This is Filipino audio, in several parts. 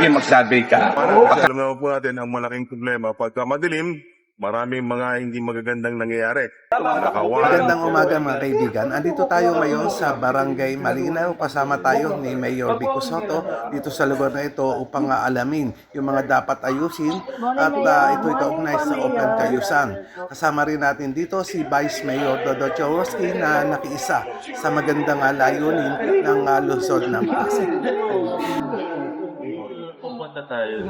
Sige, magsabi ka. Alam naman po natin ang malaking problema pagka madilim, maraming mga hindi magagandang nangyayari. Magandang umaga mga kaibigan. Andito tayo ngayon sa Barangay Malinaw. Kasama tayo ni Mayor Vico Sotto dito sa lugar na ito upang alamin yung mga dapat ayusin at ito'y kaugnay sa Open Kayusan. Kasama rin natin dito si Vice Mayor Dodo Jaworski na nakiisa sa magandang layunin ng lungsod ng Pasig.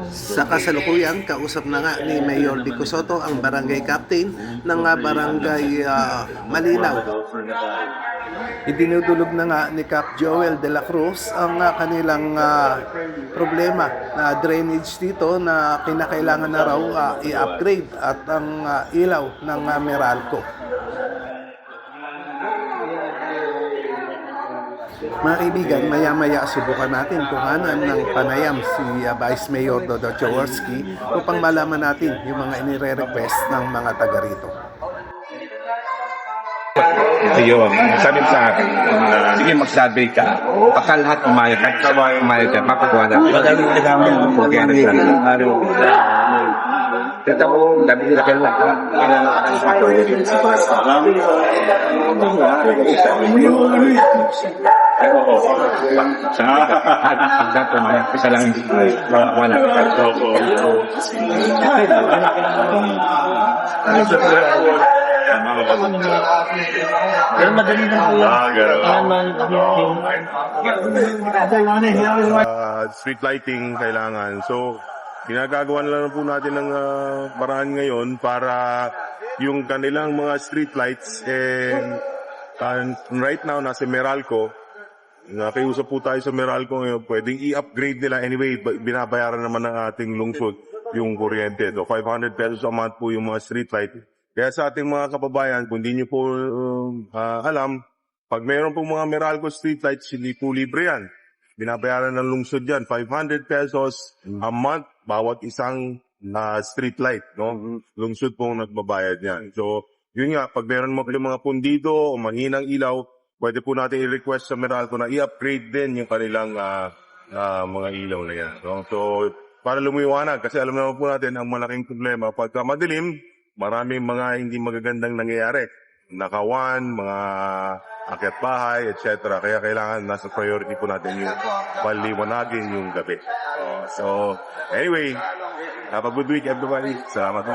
Sa kasalukuyan, kausap na nga ni Mayor Vico Sotto ang barangay captain ng Barangay Malinaw. Idinudulog na nga ni Cap Joel de la Cruz ang kanilang problema na drainage dito na kinakailangan na raw i-upgrade at ang ilaw ng Meralco. Mga kaibigan, maya-maya subukan natin kuhanan ng panayam si Vice Mayor Dodo Jaworski upang malaman natin yung mga inire-request ng mga taga rito. Ayun, sabi sa akin, sige, magsabi ka. Pagka lahat umayag ka, mapagawa na. Magaling na kami. Kita mo, sabi nila kayo lang. Pagkat umayag, isa lang wala. Pero madali na po Street lighting kailangan. So, ginagagawa na lang po natin ng paraan ngayon para yung kanilang mga street lights right now nasa Meralco. Nakiusap po tayo sa Meralco ngayon. Pwedeng i-upgrade nila anyway. Binabayaran naman ng ating lungsod yung kuryente. So, 500 pesos a month po yung mga street light. Kaya sa ating mga kababayan, kung hindi nyo po alam, pag mayroon pong mga Meralco streetlights, hindi po libre yan. Binabayaran ng lungsod yan, 500 pesos a month bawat isang streetlight. No? Lungsod pong nagbabayad yan. So, yun nga, pag mayroon mo mga pundido o mahinang ilaw, pwede po natin i-request sa Meralco na i-upgrade din yung kanilang mga ilaw na yan. No? So, para lumiwanag, kasi alam naman po natin ang malaking problema, pagka madilim, maraming mga hindi magagandang nangyayari. Nakawan, mga akyat bahay, etc. Kaya kailangan nasa priority po natin yung paliwanagin yung gabi. So, anyway, have a good week everybody. Salamat po.